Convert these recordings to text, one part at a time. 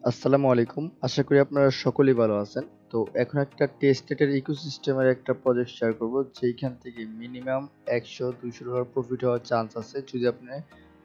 আসসালামু আলাইকুম। আশা করি আপনারা সকলেই ভালো আছেন। তো এখন একটা টেস্টেড ইকোসিস্টেমের একটা প্রজেক্ট শেয়ার করব, যেইখান থেকে মিনিমাম ১০০-২০০ ডলার প্রফিট হওয়ার চান্স আছে যদি আপনি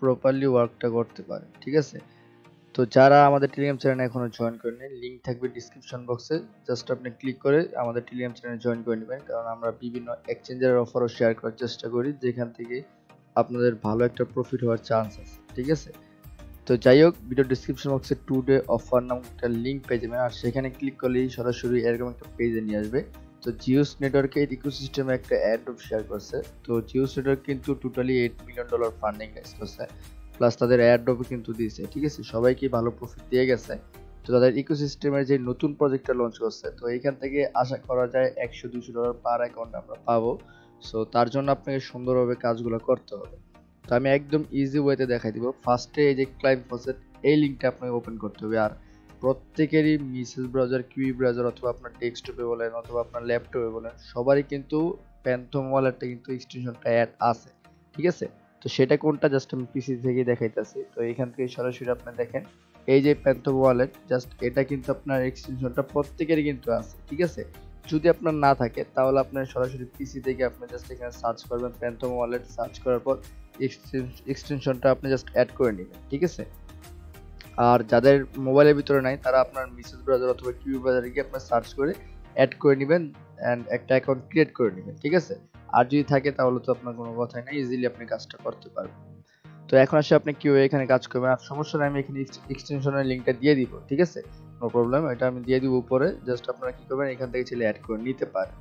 প্রপারলি ওয়ার্কটা করতে পারেন। ঠিক আছে? তো যারা আমাদের টেলিগ্রাম চ্যানেলে এখনো জয়েন করেননি, লিংক থাকবে ডিসক্রিপশন বক্সে। জাস্ট আপনি ক্লিক করে আমাদের টেলিগ্রাম চ্যানেলে জয়েন করে নেবেন, কারণ আমরা বিভিন্ন এক্সচেঞ্জের অফারও শেয়ার করার চেষ্টা করি, যেখান থেকে আপনাদের ভালো একটা প্রফিট হওয়ার চান্স আছে। ঠিক আছে? তো যাই হোক, ভিডিও ডিসক্রিপশন বক্সে টুডে অফার নামক একটা লিঙ্ক পেয়ে যাবেন, আর সেখানে ক্লিক করলেই সরাসরি এরকম একটা পেজে নিয়ে আসবে। তো জিওস নেটওয়ার্কে ইকোসিস্টেমে একটা অ্যাড্রপ শেয়ার করছে। তো জিওস নেটওয়ার্ক কিন্তু টোটালি $8 মিলিয়ন ফান্ডিং রাইজ করছে, প্লাস তাদের অ্যাড্রপও কিন্তু দিয়েছে। ঠিক আছে, সবাইকে ভালো প্রফিট দিয়ে গেছে। তো তাদের ইকোসিস্টেমের যে নতুন প্রজেক্টটা লঞ্চ করছে, তো এইখান থেকে আশা করা যায় ১০০-২০০ ডলার পার অ্যাকাউন্ট আমরা পাবো। সো তার জন্য আপনাকে সুন্দরভাবে কাজগুলো করতে হবে। তো আমি একদম ইজি ওয়েতে দেখাই দিব। ফার্স্টে এই যে ক্লাইম ফসেট, এই লিঙ্কটা আপনাকে ওপেন করতে হবে। আর প্রত্যেকেরই মিসেস ব্রাউজার, কিউই ব্রাউজার, অথবা আপনার ডেস্কটপে বলেন অথবা আপনার ল্যাপটপে বলেন, সবারই কিন্তু প্যান্থম ওয়ালেটটা কিন্তু এক্সটেনশনটা অ্যাড আছে। ঠিক আছে? তো সেটা কোনটা জাস্ট আমি পিসি থেকে দেখাইতেছি। তো এখান থেকে সরাসরি আপনি দেখেন, এই যে প্যান্থম ওয়ালেট, জাস্ট এটা কিন্তু আপনার এক্সটেনশনটা প্রত্যেকেরই কিন্তু আছে। ঠিক আছে? যদি আপনার না থাকে তাহলে আপনার সরাসরি পিসি থেকে আপনি জাস্ট এখানে সার্চ করবেন প্যান্থম ওয়ালেট, সার্চ করার পর এক্সটেনশনটা আপনি জাস্ট অ্যাড করে নেবেন। ঠিক আছে? আর যাদের মোবাইলের ভিতরে নাই, তারা আপনার মিসেস ব্রাউজার অথবা কিউ ব্রাউজারে গিয়ে আপনার সার্চ করে অ্যাড করে নেবেন অ্যান্ড একটা অ্যাকাউন্ট ক্রিয়েট করে নেবেন। ঠিক আছে? আর যদি থাকে তাহলে তো আপনার কোনো কথাই নাই, ইজিলি আপনি কাজটা করতে পারবেন। তো এখন আসে আপনি কিভাবে এখানে কাজ করবেন। আর সমস্যা নাই, আমি এখানে এক্সটেনশনের লিঙ্কটা দিয়ে দিব। ঠিক আছে? নো প্রবলেম, এটা আমি দিয়ে দিব উপরে। জাস্ট আপনারা কি করবেন, এখান থেকে ছেলে অ্যাড করে নিতে পারেন।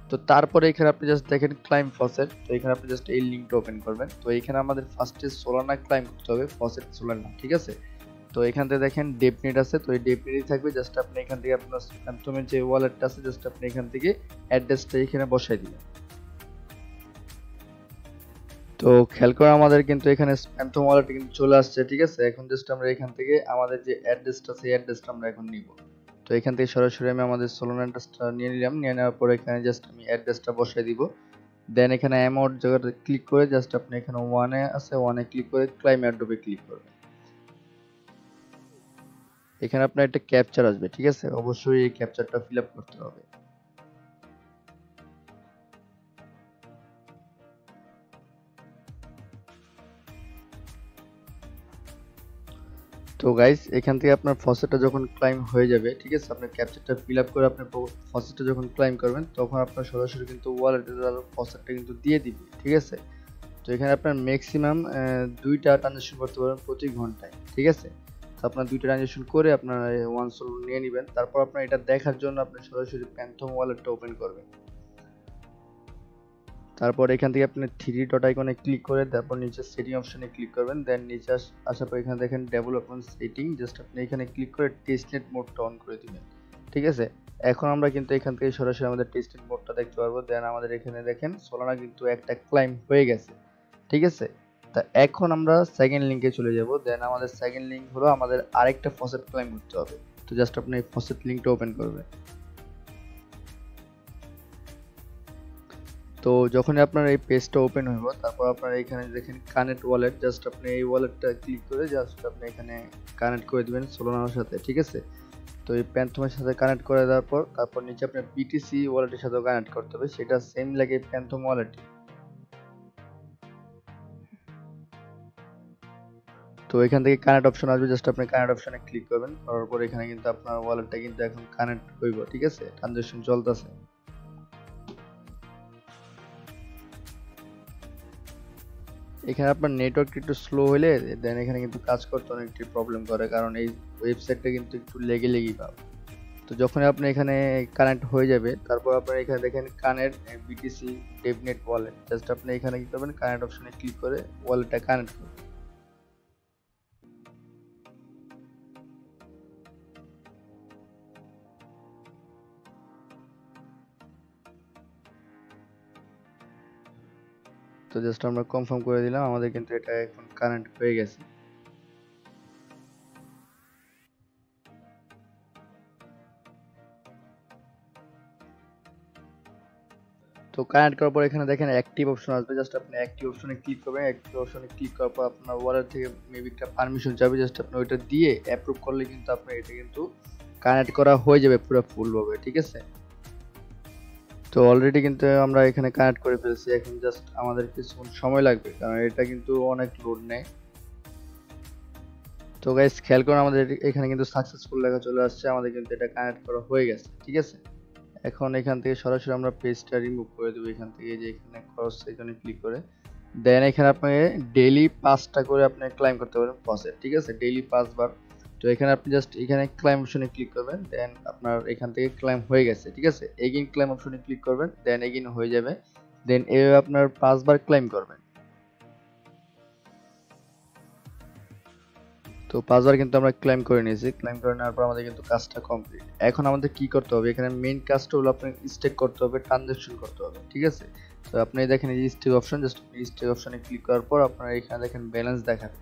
তো তারপরে এখানে আপনি জাস্ট দেখেন ক্লাইম ফসেট। তো এখানে আপনি জাস্ট এই লিঙ্কটা ওপেন করবেন। তো এখানে আমাদের ফার্স্টে সোলানা ক্লাইম করতে হবে, ফসেট সোলানা। ঠিক আছে? তো এখান থেকে দেখেন ডেপনেট আছে, তো এই ডেপনেটই থাকবে। জাস্ট আপনি এখান থেকে আপনার প্যান্থমের যে ওয়ালেটটা আছে, জাস্ট আপনি এখান থেকে অ্যাড্রেসটা এখানে বসাই দিবেন। তো খেয়াল করে আমাদের কিন্তু এখানে প্যান্থম ওয়ালেট কিন্তু চলে আসছে। ঠিক আছে? এখন জাস্ট আমরা এখান থেকে আমাদের যে অ্যাড্রেসটা আছে, এই অ্যাড্রেসটা আমরা এখন নিব। তো এখান থেকে সরাসরি আমি আমাদের সোলানা অ্যাড্রেসটা নিয়ে নিলাম। নিয়ে নেওয়ার পরে এখানে জাস্ট আমি অ্যাড্রেসটা বসাই দিব। দেন এখানে অ্যামাউন্ট জায়গাটা ক্লিক করে জাস্ট আপনি এখানে ওয়ানে আছে, ওয়ানে ক্লিক করে ক্লাইম অ্যাড্রপে ক্লিক করবেন। এখানে আপনার একটা ক্যাপচার আসবে। ঠিক আছে? অবশ্যই এই ক্যাপচারটা ফিল আপ করতে হবে। তো গাইস, এখান থেকে আপনার ফসেটটা যখন ক্লাইম হয়ে যাবে, ঠিক আছে, আপনার ক্যাপচারটা ফিল আপ করে আপনার ফসেটটা যখন ক্লাইম করবেন, তখন আপনার সরাসরি কিন্তু ওয়ালেটে ফসেটটা কিন্তু দিয়ে দিবে। ঠিক আছে? তো এখানে আপনার ম্যাক্সিমাম 2টা ট্রানজাকশন করতে পারবেন প্রতি ঘন্টায়। ঠিক আছে? তো আপনার 2টা ট্রানজাকশন করে আপনার ওয়ান সোল নিয়ে নেবেন। তারপর আপনার এটা দেখার জন্য আপনি সরাসরি প্যান্থম ওয়ালেটটা ওপেন করবেন। তারপর এখান থেকে আপনি থ্রি ডট আইকনে ক্লিক করে তারপর নিচে সেটিং অপশনে ক্লিক করবেন। দেন নিচে আসার পর এখানে দেখেন ডেভেলপমেন্ট সেটিং, জাস্ট আপনি এখানে ক্লিক করে টেস্টনেট মোডটা অন করে দিবেন। ঠিক আছে? এখন আমরা কিন্তু এখান থেকে সরাসরি আমাদের টেস্টনেট মোডটা দেখতে পারবো। দেন আমাদের এখানে দেখেন সোলানা কিন্তু একটা ক্লাইম হয়ে গেছে। ঠিক আছে? তা এখন আমরা সেকেন্ড লিংকে চলে যাব। দেন আমাদের সেকেন্ড লিংক হলো আমাদের আরেকটা ফসেট ক্লাইম করতে হবে। তো জাস্ট আপনি এই ফসেট লিংকটা ওপেন করবেন। তো যখনই আপনার এই পেজটা ওপেন হইব, তারপর আপনার এখানে দেখেন কানেক্ট ওয়ালেট, জাস্ট আপনি এই ওয়ালেটটা ক্লিক করে জাস্ট আপনি এখানে কানেক্ট করে দিবেন সোলানার সাথে। ঠিক আছে? তো এই প্যান্থমের সাথে কানেক্ট করে দেওয়ার পর তারপর নিচে আপনার বিটিসি ওয়ালেটের সাথেও কানেক্ট করতে হবে, সেটা সেম লাগে প্যান্থম ওয়ালেট। তো এখান থেকে কানেক্ট অপশন আসবে, জাস্ট আপনি কানেক্ট অপশনে ক্লিক করবেন। করার পর এখানে কিন্তু আপনার ওয়ালেটটা কিন্তু এখন কানেক্ট হইব। ঠিক আছে? ট্রানজাকশন চলতেছে। এখানে আপনার নেটওয়ার্ক একটু স্লো হলে দেন এখানে কিন্তু কাজ করতে অনেকটি প্রবলেম করে, কারণ এই ওয়েবসাইটটা কিন্তু একটু লেগে লেগেই পাবে। তো যখনই আপনি এখানে কানেক্ট হয়ে যাবে, তারপর আপনার এখানে দেখেন কানেক্ট বিটিসি ডেভনেট ওয়ালেট, জাস্ট আপনি এখানে কি করবেন, কানেক্ট অপশনে ক্লিক করে ওয়ালেটটা কানেক্ট করবেন। তো জাস্ট আমরা কনফার্ম করে দিলাম, আমাদের কিন্তু এটা এখন কানেক্ট হয়ে গেছে। তো তো কানেক্ট করার পর এখানে দেখেন অ্যাক্টিভ অপশন আসবে, জাস্ট আপনি অ্যাক্টিভ অপশনে ক্লিক করবেন। অ্যাক্টিভ অপশনে ক্লিক করার পর আপনার ওয়ালেট থেকে মেবি একটা পারমিশন চাইবে, জাস্ট আপনি ওইটা দিয়ে অ্যাপ্রুভ করলে কিন্তু আপনার এটা কিন্তু কানেক্ট করা হয়ে যাবে পুরো ফুল ভাবে, ঠিক আছে। তো অলরেডি কিন্তু আমরা এখানে কানেক্ট করে ফেলছি, এখন জাস্ট আমাদের কিছুক্ষণ সময় লাগবে কারণ এটা কিন্তু অনেক লোড নেয়। তো গাইস খেয়াল করুন আমাদের এখানে কিন্তু সাকসেসফুল লেখা চলে আসছে, আমাদের কিন্তু এটা কানেক্ট করা হয়ে গেছে, ঠিক আছে। এখন এখান থেকে সরাসরি আমরা পেজটা রিমুভ করে দেবো এখান থেকে, যে এখানে ক্রস এখানে ক্লিক করে দেন এখানে আপনাকে ডেইলি 5টা করে আপনি ক্লাইম করতে পারেন ফসেট, ঠিক আছে, ডেইলি 5 বার। তো এখানে আপনি জাস্ট এখানে ক্লাইম অপশনে ক্লিক করবেন, দেন আপনার এখান থেকে ক্লাইম হয়ে গেছে, ঠিক আছে। এগেইন ক্লাইম অপশনে ক্লিক করবেন, দেন এগেইন হয়ে যাবে, দেন এভাবে আপনার 5 বার ক্লাইম করবেন। তো 5 বার কিন্তু আমরা ক্লেম করে নিয়েছি, ক্লেম করে নেওয়ার পর আমাদের কিন্তু কাজটা কমপ্লিট। এখন আমাদের কি করতে হবে, এখানে মেইন কাজটা হলো আপনার স্টেক করতে হবে, ট্রানজাকশন করতে হবে, ঠিক আছে। তো আপনি দেখেন এই স্টেক অপশন, জাস্ট স্টেক অপশনে ক্লিক করার পর আপনারা এখানে দেখেন ব্যালেন্স দেখাবে,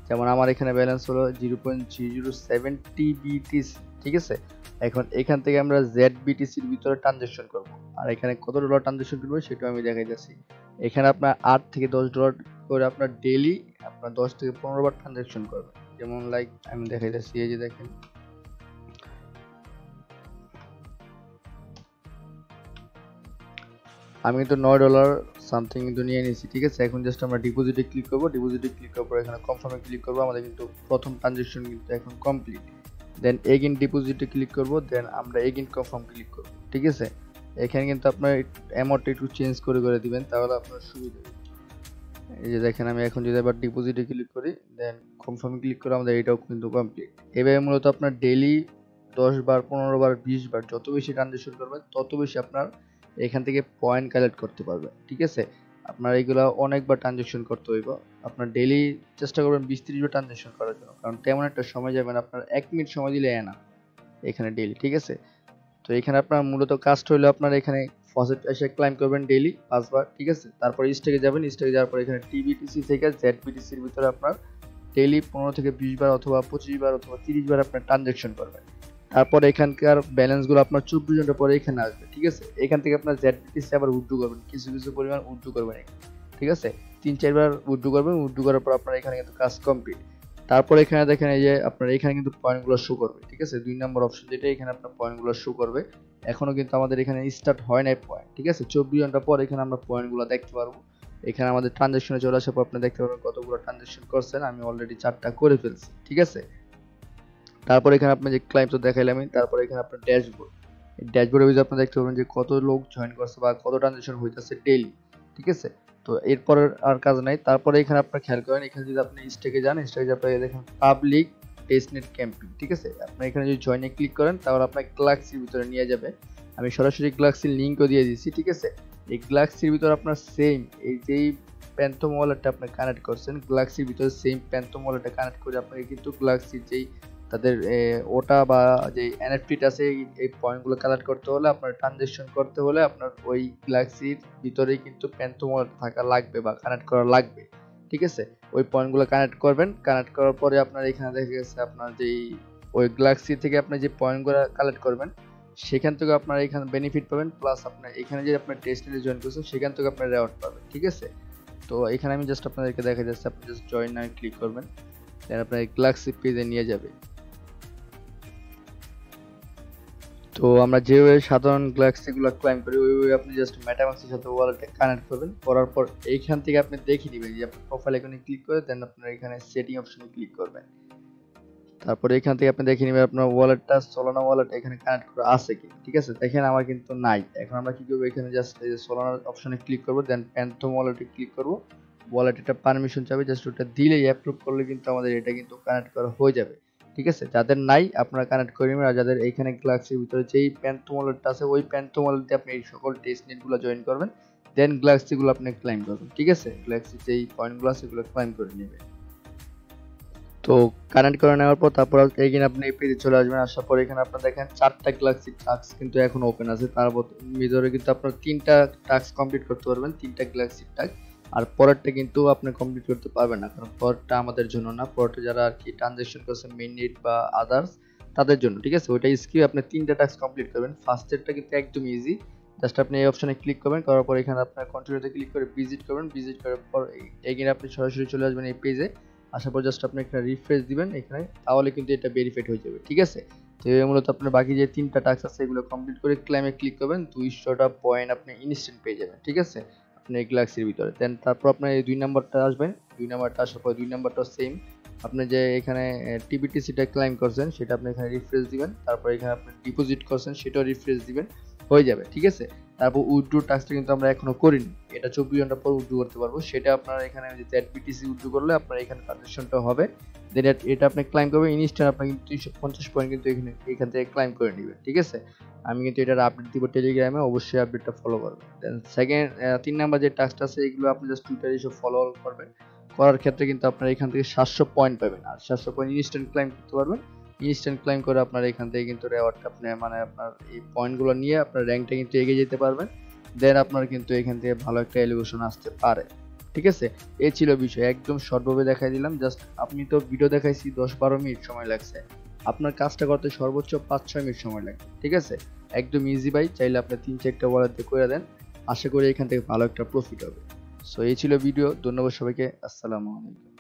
যেমন আমার এখানে ব্যালেন্স হলো 0.0070 বিটিসি, ঠিক আছে। এখন এখান থেকে আমরা ZBTC-র ভিতরে ট্রানজাকশন করব, আর এখানে কত ডলার ট্রানজাকশন করব সেটা আমি দেখাই যাচ্ছি। এখানে আপনার 8 থেকে 10 ডলার করে আপনার ডেইলি আপনার 10 থেকে 15 বার ট্রানজাকশন করবেন। যেমন লাইক আমি দেখাই যাচ্ছি, এই যে দেখেন আমি কিন্তু $9 সামথিং কিন্তু নিয়ে নিয়েছি, ঠিক আছে। এখন জাস্ট আমরা ডিপোজিটে ক্লিক করব, ডিপোজিটে ক্লিক করার পর এখানে কনফার্মে ক্লিক করব, আমাদের কিন্তু প্রথম ট্রানজাকশন কিন্তু এখন কমপ্লিট। দেন এগেইন ডিপোজিটে ক্লিক করব, দেন আমরা এগেইন কনফার্ম ক্লিক করব, ঠিক আছে। এখানে কিন্তু আপনার অ্যামাউন্টটা একটু চেঞ্জ করে দিবেন, তাহলে আপনার সুবিধা হবে। এই যে দেখেন আমি এখন যদি আবার ডিপোজিটে ক্লিক করি, দেন কনফার্মে ক্লিক করে আমাদের এটাও কিন্তু কমপ্লিট। এভাবে মূলত আপনার ডেইলি 10 বার 15 বার 20 বার যত বেশি ট্রানজাকশন করবেন তত বেশি আপনার এখান থেকে পয়েন্ট কালেক্ট করতে পারবেন, ঠিক আছে। আপনার এইগুলা অনেকবার ট্রানজাকশন করতে হইব, আপনার ডেইলি চেষ্টা করবেন 20-30 বার ট্রানজাকশন করার জন্য, কারণ তেমন একটা সময় যাবেন, আপনার 1 মিনিট সময় দিলে না এখানে ডেইলি, ঠিক আছে। তো এখানে আপনার মূলত কাজটা হলো আপনার এখানে ফসেট এসে ক্লাইম করবেন ডেইলি 5 বার, ঠিক আছে। তারপর স্টেকে যাবেন, স্টেকে যাওয়ার পর এখানে টিবিটিসি থেকে জেডবিটিসির ভিতরে আপনার ডেইলি 15 থেকে 20 বার অথবা 25 বার অথবা 30 বার আপনার ট্রানজাকশন করবেন। তারপর এখানকার ব্যালেন্সগুলো আপনার 24 ঘন্টা পরে এখানে আসবে, ঠিক আছে। এখান থেকে আপনার জেডবিটিসি আবার উইথড্র করবেন, কিছু কিছু পরিমাণ উইথড্র করবেন, ঠিক আছে। 3-4 বার উইথড্র করবেন, উইথড্র করার পর আপনার এখানে কিন্তু কাজ কমপ্লিট। তারপর এখানে দেখেন এই যে আপনার এখানে কিন্তু পয়েন্টগুলো শো করবে, ঠিক আছে। 2 নম্বর অপশন যেটা, এখানে আপনার পয়েন্টগুলো শো করবে। এখনো কিন্তু আমাদের এখানে স্টার্ট হয় নাই পয়েন্ট, ঠিক আছে। 24 ঘন্টা পর এখানে আমরা পয়েন্টগুলো দেখতে পারবো। এখানে আমাদের ট্রানজাকশনে চলে আসার পর আপনি দেখতে পারবেন কতগুলো ট্রানজাকশন করছেন, আমি অলরেডি 4টা করে ফেলছি, ঠিক আছে। তারপর এখানে আপনি যে ক্লাইম তো দেখাইলাম, তারপর এখানে আপনার ড্যাশবোর্ড, এই ড্যাশবোর্ডের ভিতরে আপনি দেখতে পারবেন যে কত লোক জয়েন করছে বা কত ট্রানজাকশন হইতাছে ডেইলি, ঠিক আছে। তো এরপর আর কাজ নাই। তারপরে এখানে আপনি খেয়াল করেন, এখানে যদি আপনি স্টেকে যান, স্টেকে আপনি দেখেন পাবলিক টেস্টনেট ক্যাম্পিং, ঠিক আছে। আপনি এখানে যদি জয়েনে ক্লিক করেন তাহলে আপনাকে গ্যালাক্সির ভিতরে নিয়ে যাবে। আমি সরাসরি গ্যালাক্সির লিংকও দিয়ে দিয়েছি, ঠিক আছে। এই গ্যালাক্সির ভিতরে আপনার সেম এই যেই প্যান্থম ওয়ালেটটা আপনি কানেক্ট করছেন, গ্যালাক্সির ভিতরে সেম প্যান্থম ওয়ালেটটা কানেক্ট করে আপনাকে কিন্তু গ্যালাক্সির যেই তাদের ওটা বা যে এনএফটিটা আছে এই পয়েন্টগুলো কালেক্ট করতে হলে, আপনার ট্রানজাকশন করতে হলে আপনার ওই গ্যালাক্সির ভিতরেই কিন্তু প্যান্থম ওয়ালেট থাকা লাগবে বা কানেক্ট করা লাগবে, ঠিক আছে। ওই পয়েন্টগুলো কানেক্ট করবেন, কানেক্ট করার পরে আপনার এখানে দেখা গেছে আপনার যেই ওই গ্যালাক্সি থেকে আপনি যে পয়েন্টগুলো কালেক্ট করবেন সেখান থেকে আপনার এখানে বেনিফিট পাবেন, প্লাস আপনার এখানে যে আপনার টেস্টে জয়েন করছেন সেখান থেকে আপনার রেওয়ার্ড পাবেন, ঠিক আছে। তো এখানে আমি জাস্ট আপনাদেরকে দেখা যাচ্ছে, আপনি জাস্ট জয়েন নাও ক্লিক করবেন, দেন আপনার গ্যালাক্সি পেজে নিয়ে যাবে। তো আমরা যেভাবে সাধারণ গ্যালাক্সিগুলো ক্লাইম করি ওইভাবে আপনি জাস্ট মেটামাস্কের সাথে ওয়ালেটে কানেক্ট করবেন, করার পর এইখান থেকে আপনি দেখে নেবেন যে আপনার প্রোফাইল আইকনে ক্লিক করে দেন আপনার এখানে সেটিং অপশনে ক্লিক করবেন। তারপরে এখান থেকে আপনি দেখে নেবেন আপনার ওয়ালেটটা সোলানা ওয়ালেট এখানে কানেক্ট করা আছে কি, ঠিক আছে। দেখেন আমার কিন্তু নাই। এখন আমরা কি করব, এখানে জাস্ট এই যে সোলানা অপশনে ক্লিক করব, দেন প্যান্থম ওয়ালেটে ক্লিক করব। ওয়ালেট এটা পারমিশন চাবে, জাস্ট ওটা দিলেই অ্যাপ্রুভ করলে কিন্তু আমাদের এটা কিন্তু কানেক্ট করা হয়ে যাবে, ঠিক আছে। যাদের নাই আপনারা কানেক্ট করে নেবেন, আর যাদের এইখানে গ্যালাক্সির ভিতরে যেই প্যান্থম ওয়ালেটটা আছে ওই প্যান্থম ওয়ালেটে আপনি এই সকল টেস্টনেটগুলো জয়েন করবেন, দেন গ্যালাক্সিগুলো আপনি ক্লাইম করবেন, ঠিক আছে। গ্যালাক্সির যেই পয়েন্টগুলো আছে সেগুলো ক্লাইম করে নেবেন। তো কানেক্ট করে নেওয়ার পর তারপর এগেইন আপনি এই পেজে চলে আসবেন, আসার পর এখানে আপনারা দেখেন 4টা গ্যালাক্সি টাস্ক কিন্তু এখন ওপেন আছে, তার ভিতরে কিন্তু আপনার 3টা টাস্ক কমপ্লিট করতে পারবেন, 3টা গ্যালাক্সি টাস্ক। আর পরেরটা কিন্তু আপনি কমপ্লিট করতে পারবেন না, কারণ পরেরটা আমাদের জন্য না, পরেরটা যারা আর কি ট্রানজাকশন করছে মিনিট বা আদার্স তাদের জন্য, ঠিক আছে। ওইটা স্কিপ আপনি 3টা টাস্ক কমপ্লিট করবেন। ফার্স্টেরটা কিন্তু একদম ইজি, জাস্ট আপনি এই অপশনে ক্লিক করবেন, করার পর এখানে আপনার কন্টিনিউতে ক্লিক করে ভিজিট করবেন, ভিজিট করার পর এগেইন আপনি সরাসরি চলে আসবেন এই পেজে। আসার পর জাস্ট আপনি এখানে রিফ্রেশ দিবেন এখানে, তাহলে কিন্তু এটা ভেরিফাইড হয়ে যাবে, ঠিক আছে। তো এই মূলত আপনার বাকি যে 3টা টাস্ক আছে এগুলো কমপ্লিট করে ক্লেমে ক্লিক করবেন, 200টা পয়েন্ট আপনি ইনস্ট্যান্ট পেয়ে যাবেন, ঠিক আছে, আপনি এই গ্যালাক্সির ভিতরে। দেন তারপর আপনার এই 2 নাম্বারটা আসবেন, 2 নাম্বারটা আসার পর 2 নাম্বারটাও সেম, আপনি যে এখানে টিবিটিসিটা ক্লাইম করছেন সেটা আপনি এখানে রিফ্রেশ দিবেন, তারপর এখানে আপনি ডিপোজিট করছেন সেটাও রিফ্রেশ দিবেন, হয়ে যাবে, ঠিক আছে। তারপর উইথড্র টাস্কটা কিন্তু আমরা এখনো করিনি, এটা 24 ঘন্টা পর উইথড্র করতে পারবো, সেটা আপনার এখানে যে ZBTC উইথড্র করলে আপনার এখানে ট্রানজাকশনটা হবে, দেন এটা আপনি ক্লাইম করবেন ইনস্ট্যান্ট, আপনার কিন্তু 350 পয়েন্ট কিন্তু এখান থেকে ক্লাইম করে নেবেন, ঠিক আছে। আমি কিন্তু এটার আপডেট দিব টেলিগ্রামে, অবশ্যই আপডেটটা ফলো করবেন। দেন সেকেন্ড 3 নাম্বার যে টাস্কটা আছে এগুলো আপনি জাস্ট টুইটারে এসে ফলো করবেন, করার ক্ষেত্রে কিন্তু আপনার এখান থেকে 700 পয়েন্ট পাবেন, আর 700 পয়েন্ট ইনস্ট্যান্ট ক্লাইম করতে পারবেন। ইনস্ট্যান্ট ক্লাইম করে আপনার এখান থেকে কিন্তু রেওয়ার্ডটা আপনি মানে আপনার এই পয়েন্টগুলো নিয়ে আপনার র্যাঙ্কটা কিন্তু এগিয়ে যেতে পারবেন, দেন আপনার কিন্তু এখান থেকে ভালো একটা এলিভেশন আসতে পারে, ঠিক আছে। এই ছিল বিষয়, একদম শর্টভাবে দেখাই দিলাম। জাস্ট আপনি তো ভিডিও দেখাইছি 10-12 মিনিট সময় লাগছে, আপনার কাজটা করতে সর্বোচ্চ 5-6 মিনিট সময় লাগবে, ঠিক আছে। একদম ইজি ভাই, চাইলে আপনি 3-4টা ওয়ালেট দিয়ে করে দেন, আশা করি এখান থেকে ভালো একটা প্রফিট হবে। সো এই ছিল ভিডিও, ধন্যবাদ সবাইকে, আসসালামু আলাইকুম।